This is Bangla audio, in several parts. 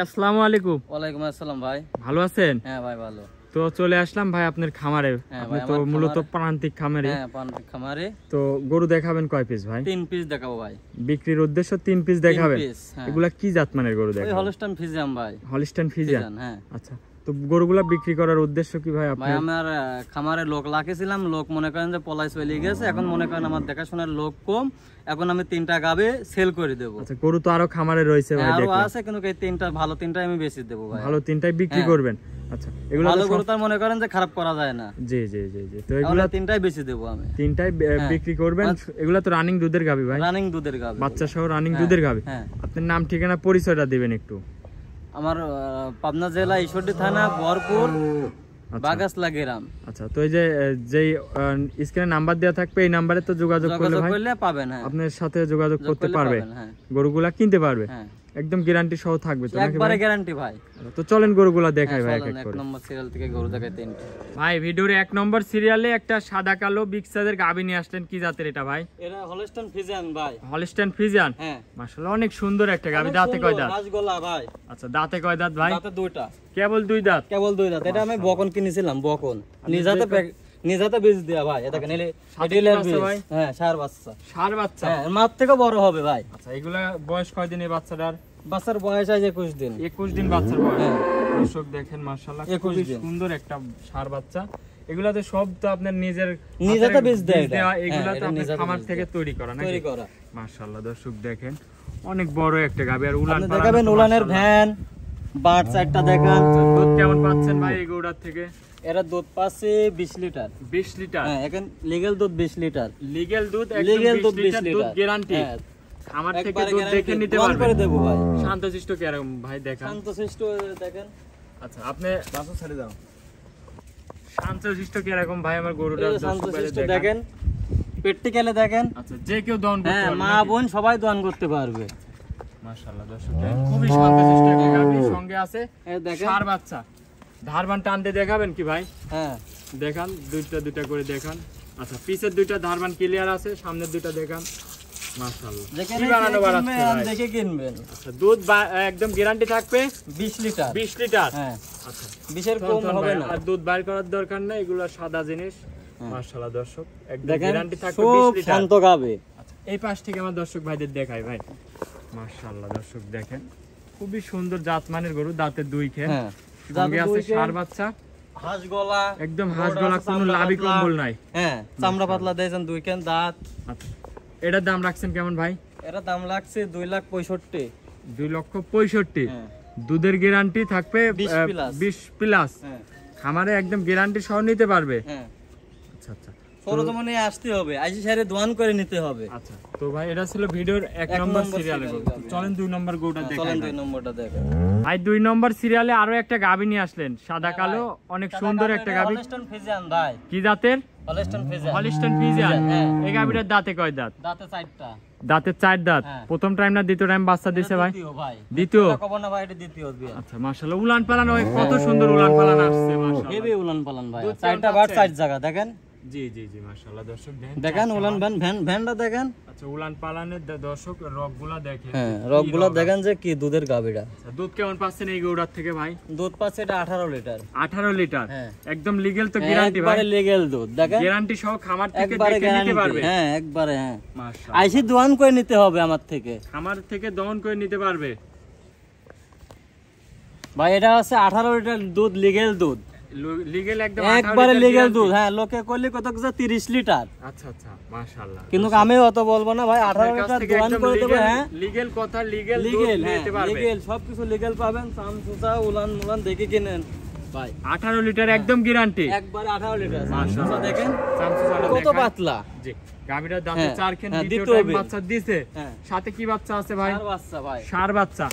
আসসালামু আলাইকুম। ওয়ালাইকুম আসসালাম ভাই, ভালো আছেন? হ্যাঁ ভাই ভালো। তো চলে আসলাম ভাই আপনার খামারে। আপনি তো মূলত প্রান্তিক খামারে। হ্যাঁ প্রান্তিক খামারে। তো গরু দেখাবেন কয় পিস ভাই? 3 পিস দেখাবো ভাই। বিক্রির উদ্দেশ্য 3 পিস দেখাবেন? এগুলা কি জাত মানের গরু দেখাবেন? ওই হলস্টাইন ফ্রিজিয়ান ভাই। হলস্টাইন ফ্রিজিয়ান, হ্যাঁ। আচ্ছা, তো গরুগুলা বিক্রি করার উদ্দেশ্য কি ভাই আপনার? ভাই আমার খামারে লোক লাগিয়েছিলাম, লোক মনে করেন যে পলাই চলে গেছে, এখন মনে করেন আমার দেখাশোনার লোক কম, এখন আমি 3টা গাবে সেল করে দেব। আচ্ছা, গরু তো আরো খামারে রয়েছে ভাই, আরো দেখলাম আছে, কিন্তু এই 3টা ভালো 3টাই আমি বেচে দেব ভাই। ভালো 3টাই বিক্রি করবেন? আচ্ছা, এগুলো ভালো গরু তার মনে করেন যে খারাপ করা যায় না। জি জি জি জি, তো এগুলা 3টাই বেচে দেব আমি। 3টাই বিক্রি করবেন। এগুলা তো রানিং দুধের গাবি ভাই? রানিং দুধের গাবি, বাচ্চা সহ রানিং দুধের গাবি। হ্যাঁ। আপনার নাম ঠিকানা পরিচয়টা দিবেন একটু। আমার পাবনা জেলা ঈশ্বরদী থানা বরপুর বাগাসলা গ্রাম। আচ্ছা, তো এই যে স্ক্রিনে নাম্বার দেওয়া থাকবে, এই নাম্বারে তো যোগাযোগ করলে পাবেন। হ্যাঁ, আপনার সাথে যোগাযোগ করতে পারবে, হ্যাঁ, গরুগুলা কিনতে পারবে। হ্যাঁ, একদম গ্যারান্টি সহ থাকবে তো নাকি ভাই? একবারে গ্যারান্টি ভাই। তো চলেন গরুগুলা দেখাই ভাই। এক নম্বর সিরিয়াল থেকে গরু দেখাই 3টা ভাই। ভিডিওর 1 নম্বর সিরিয়ালে একটা সাদা কালো বিগ সাইজের গাবি নিয়ে আসলেন, কি জাতের এটা ভাই? এটা হলস্টাইন ফ্রিজিয়ান ভাই। হলস্টাইন ফ্রিজিয়ান, হ্যাঁ মাশাআল্লাহ অনেক সুন্দর একটা গাবি। দাঁতে কয় দাঁত? রাজগোলা ভাই। আচ্ছা, দাঁতে কয় দাঁত ভাই? দাঁতে 2টা। কেবল 2 দাঁত? কেবল 2 দাঁত। এটা আমি বকন কিনেছিলাম, বকন নিজাতে বীজ দেয়া ভাই। এটা নিলে এডিলের বীজ ভাই। হ্যাঁ, সার বাচ্চা। সার বাচ্চা? হ্যাঁ, মাপ থেকে বড় হবে ভাই। আচ্ছা, এগুলা বয়স কয় দিন এই বাচ্চাটার? বাচ্চার বয়স আছে 21 দিন। 21 দিন বাচ্চার বয়স। দর্শক দেখেন মাশাআল্লাহ, খুব সুন্দর একটা সার বাচ্চা। এগুলাতে সব তো আপনার নিজাতে বীজ দেয়া, এগুলা তো আপনার খামার থেকে তৈরি করা নাকি? তৈরি করা। মাশাআল্লাহ দর্শক দেখেন, অনেক বড় একটা গাবি। আর উলান পালান দেখাবেন, উলানের ভ্যান বাট সাইডটা দেখেন। দুধ কেমন পাচ্ছেন ভাই এই গরুটার থেকে? এরা দুধ পাচ্ছে 20 লিটার। 20 লিটার? হ্যাঁ, এখন লিগ্যাল দুধ 20 লিটার। লিগ্যাল দুধ একদম 20 লিটার দুধ গ্যারান্টি। আমার থেকে দুধ দেখে নিতে পারবেন? করে দেব ভাই। শান্তশিষ্ট কি রকম ভাই দেখেন? শান্তশিষ্ট দেখেন। আচ্ছা, আপনি বাসু ছেড়ে দাও। শান্তশিষ্ট কি রকম ভাই আমার গরুটা? শান্তশিষ্ট দেখেন, প্র্যাকটিক্যালি দেখেন। আচ্ছা, যে কেউ দহন করতে পারবে? মা বোন সবাই দহন করতে পারবে। মাশাআল্লাহ দর্শক খুবই শান্তশিষ্ট একটা গাবি। সঙ্গে আছে সার বাচ্চা। ধারবান টানতে দেখাবেন কি ভাই? হ্যাঁ দেখান, দুইটা করে দেখান। আচ্ছা, পিছের 2টা ধারবান ক্লিয়ার আছে, সামনের 2টা দেখান। মাশাআল্লাহ, কি বানানো বাড়াচ্ছে ভাই? দেখে কিনবেন। আচ্ছা, দুধ একদম গ্যারান্টি থাকবে 20 লিটার? 20 লিটার, হ্যাঁ। আচ্ছা, 20 এর কম হবে না। আর দুধ বাইর করার দরকার নাই, এগুলো সাদা জিনিস। মাশাআল্লাহ দর্শক একদম গ্যারান্টি থাকবে 20 লিটার। শান্ত গাবে। আচ্ছা, এই পাশ থেকে আমার দর্শক ভাইদের দেখাই ভাই। মাশাআল্লাহ দর্শক দেখেন, খুবই সুন্দর জাতমানের গরু, দাঁতে 2 খেন। হ্যাঁ, সঙ্গে আছে সার বাচ্চা, হাঁস গলা, একদম হাঁস গলা, কোনো লাভি কম্বল নাই। হ্যাঁ, চামড়া পাতলা দেন, 2 কেন দাঁত। আচ্ছা, এটার দাম রাখছেন কেমন ভাই? এটার দাম লাগছে 2,65,000। 2,65,000? হ্যাঁ। দুধের গ্যারান্টি থাকবে 20 প্লাস। হ্যাঁ, খামারে একদম গ্যারান্টি সহ নিতে পারবে। হ্যাঁ। আচ্ছা আচ্ছা, সরজমনে আসতে হবে, আইসি সারে দোয়ান করে নিতে হবে। আচ্ছা, তো ভাই এটা ছিল ভিডিওর 1 নম্বর সিরিয়ালে। চলেন 2 নম্বর গরুটা দেখাই। চলেন 2 নম্বরটা দেখেন ভাই। 2 নম্বর সিরিয়ালে আরো একটা গাবি নিয়ে আসলেন, সাদা কালো, অনেক সুন্দর একটা গাবি। হলস্টাইন ফ্রিজিয়ান ভাই। কি জাতের? Holstein Friesian. হলস্টাইন ফ্রিজিয়ান, এই গাবিটার দাঁতে কয় দাঁত? দাঁতে 4টা। দাঁতে 4 দাঁত। প্রথম টাইম না দ্বিতীয় টাইম বাচ্চা দিয়েছে ভাই? দ্বিতীয় ভাই। দ্বিতীয়? কব না ভাই, এটা দ্বিতীয় বিয়া। আচ্ছা, মাশাআল্লাহ উলান পালান হয়, কত সুন্দর উলান পালান আসছে মাশাআল্লাহ। হেভি উলান পালান ভাই, 4টা বাট 4 জায়গা দেখেন। জি জি জি, মাশাআল্লাহ দর্শক দেখেন উলান ভ্যানটা দেখেন। আচ্ছা, উলান পালানের দর্শক রগগুলা দেখেন। হ্যাঁ, রগগুলা দেখেন যে কি দুধের গাবিটা। আচ্ছা, দুধ কেমন পাচ্ছেন এই গরুটার থেকে ভাই? দুধ পাচ্ছে এটা 18 লিটার। 18 লিটার? হ্যাঁ, একদম লিগ্যাল তো গ্যারান্টি ভাই? একবারে লিগ্যাল দুধ দেখেন, গ্যারান্টি সহ খামার থেকে দেখে নিতে পারবে। হ্যাঁ, একবারে। হ্যাঁ, মাশাআল্লাহ, আইসি দহন করে নিতে হবে আমার থেকে, খামার থেকে দহন করে নিতে পারবে ভাই। এটা আছে 18 লিটার দুধ, লিগ্যাল দুধ। লিগ্যাল একদম একবারে লিগ্যাল দুধ। হ্যাঁ, লোকে কইলে কত কিছু 30 লিটার। আচ্ছা আচ্ছা, মাশাআল্লাহ। কিন্তু আমি অত বলবো না ভাই, 18 লিটার দোয়ান করে দেব। হ্যাঁ, লিগ্যাল কথা, লিগ্যাল দুধ নিতে পারবে। লিগ্যাল সবকিছু লিগ্যাল পাবেন, সামসুসা উলান মুলান দেখে কিনেন ভাই। 18 লিটার একদম গ্যারান্টি, একবারে 18 লিটার। মাশাআল্লাহ দেখেন সামসুসাটা কত পাতলা। জি, গাবিটার দাঁতে 4 খেন, দ্বিতীয় টাইম বাচ্চা দিয়েছে। সাথে কি বাচ্চা আছে ভাই? সার বাচ্চা ভাই। সার বাচ্চা।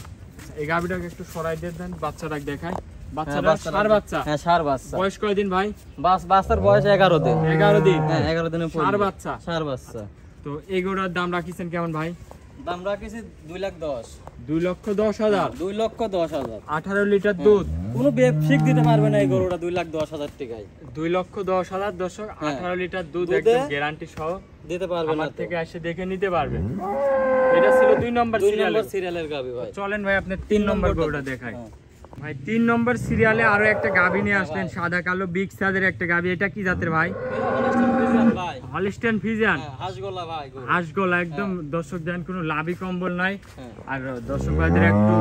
এই গাবিটাকে একটু সরাই দেন, বাচ্চাটাকে দেখাই। বাচ্চাটা সার বাচ্চা? হ্যাঁ, সার বাচ্চা। বয়স কয় দিন ভাই? বাচ্চার বয়স 11 দিন। 11 দিন? হ্যাঁ, 11 দিনের পর সার বাচ্চা। সার বাচ্চা। তো এই গরুর দাম রাখিছেন কেমন ভাই? দাম রাখিছি 2,10,000 2,10,000 2,10,000 18 লিটার দুধ কোনো ব্যবসায়িক দিতে পারবে না এই গরুটা 2,10,000 টাকায় 2,10,000 দর্শক 18 লিটার দুধ দুধে একদম গ্যারান্টি সহ দিতে পারবে না আমার থেকে এসে দেখে নিতে পারবেন। এটা ছিল 2 নম্বর সিরিয়ালের গাবি ভাই। চলেন ভাই আপনি 3 নম্বর গরুটা দেখাই। ভাই 3 নম্বর সিরিয়ালে আরো একটা গাবি নিয়ে আসলেন, সাদা কালো বিগ সাইজের একটা গাবি। এটা কি জাতের ভাই? হলিস্টিয়ান ফ্রিজিয়ান, হাঁসগোলা ভাই। হাঁসগোলা একদম দর্শক দেন, কোনো লাভি কম্বল নাই। আর দর্শক ভাইদের একটু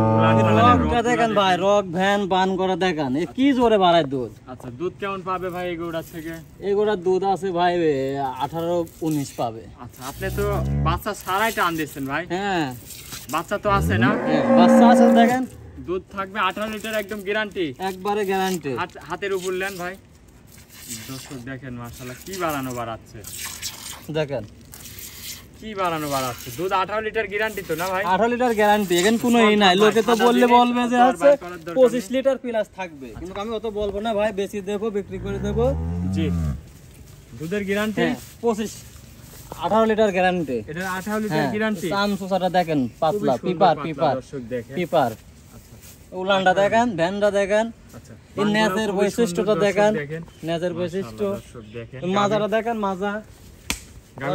রগটা দেখেন ভাই, রগ ভ্যান পান করা দেখেন, এ কি জোরে বাড়ায় দুধ। আচ্ছা দুধ কেমন পাবে ভাই এই গরুটা থেকে? এই গরুটার দুধ আছে ভাই 18-19 পাবে। আচ্ছা আপনি তো বাচ্চা ছাড়াই টান দিচ্ছেন ভাই। হ্যাঁ বাচ্চা তো আছে না? বাচ্চা আছে দেখেন, দুধ থাকবে 18 লিটার একদম গ্যারান্টি, একবারে গ্যারান্টি। হাতের উপর নেন ভাই। দর্শক দেখেন মাশাআল্লাহ কি বাড়াচ্ছে দেখেন, কি বাড়াচ্ছে। দুধ 18 লিটার গ্যারান্টি তো না ভাই? 18 লিটার গ্যারান্টি, এখানে কোনো এই নাই। লোকে তো বলবে যে আছে 25 লিটার প্লাস থাকবে, কিন্তু আমি অত বলবো না ভাই, বেশি দেবো, বিক্রি করে দেবো। জি দুধের গ্যারান্টি 18 লিটার গ্যারান্টি। এটা 18 লিটার গ্যারান্টি। সাম সুসাটা দেখেন, পাতলা পিপার দর্শক দেখেন, পিপার। উলানটা দেখেন, ভ্যানটা দেখেন, আচ্ছা এই নেজের বৈশিষ্ট্যটা দেখেন, নেজের বৈশিষ্ট্য। দর্শক দেখেন মাজাটা দেখেন, মাজা।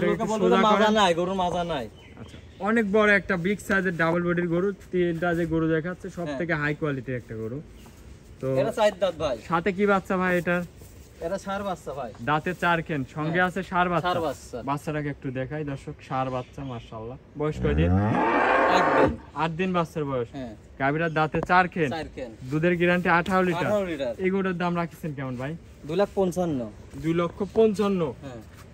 লোকে বলবে মাজা নাই, গরুর মাজা নাই। আচ্ছা অনেক বড় একটা বিগ সাইজের ডাবল বডির গরু। তিনটা যে গরু দেখাচ্ছে সবথেকে হাই কোয়ালিটির একটা গরু। তো এটা 4 দাঁত ভাই। সাথে কি বাচ্চা ভাই এটার? এটা ষাঁড় বাচ্চা ভাই, দাঁতে 4 কেন, সঙ্গে আছে ষাঁড় বাচ্চা। বাচ্চা। বাচ্চাটাকে একটু দেখাই দর্শক, ষাঁড় বাচ্চা মাশাআল্লাহ। বয়স কয়দিন? 8 দিন বাচ্চার বয়স। গাভীটার দাঁতে 4 কেন, দুধের গ্যারান্টি 18 লিটার। এই গরুটার দাম রাখছেন কেমন ভাই? 2,55,000। 2,55,000।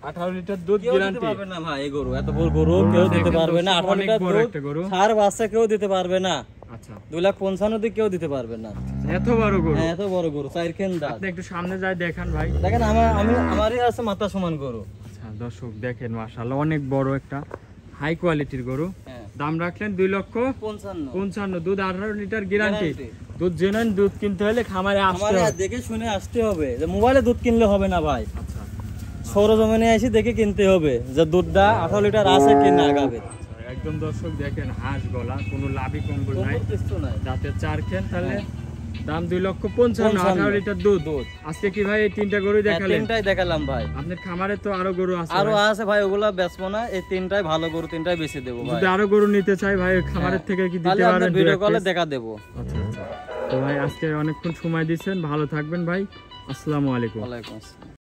18 লিটার দুধ গ্যারান্টি পাবে না ভাই। এই গরু এত বড় গরু কেউ দিতে পারবে না। 18 লিটার দুধ ষাঁড় বাচ্চা কেউ দিতে পারবে না। আচ্ছা 2,55,000 দিয়ে কেউ দিতে পারবে না। এত বড় গরু? হ্যাঁ এত বড় গরু, 4 কেন দাঁত। আপনি একটু সামনে যাই দেখান ভাই। দেখেন আমারই আছে মাথা সমান গরু। আচ্ছা দর্শক দেখেন মাশাআল্লাহ অনেক বড় একটা হাই কোয়ালিটির গরু। দাম রাখলেন 2,55,000। দুধ 18 লিটার গ্যারান্টি। দুধ জেনুইন দুধ কিনতে হলে খামারে আসতে হবে, দেখে শুনে আসতে হবে। যে মোবাইলে দুধ কিনলে হবে না ভাই। আচ্ছা সরজমিনে এসে দেখে কিনতে হবে যে দুধটা 18 লিটার আছে কি না গাবে। একদম দর্শক দেখেন হাঁস গলা, কোনো লাভি কম্বল নাই, কিছু নাই, দাঁতে 4 কেন। তাহলে দাম 2,55,000, 18 লিটার দুধ। আজকে কি ভাই এই তিনটা গরু দেখালেন? তিনটাই দেখালাম ভাই। আপনার খামারে তো আরো গরু আছে? আরো আছে ভাই, ওগুলা বেচবো না। এই তিনটাই ভালো গরু, তিনটাই বেশি দেবো ভাই। যদি আরো গরু নিতে চাই ভাই খামারের থেকে কি দিতে পারবেন? ভিডিও কলে দেখা দেবো। আচ্ছা আচ্ছা। তো ভাই আজকে অনেকক্ষণ সময় দিয়েছেন, ভালো থাকবেন ভাই। আসসালামু আলাইকুম। ওয়ালাইকুম আসসালাম।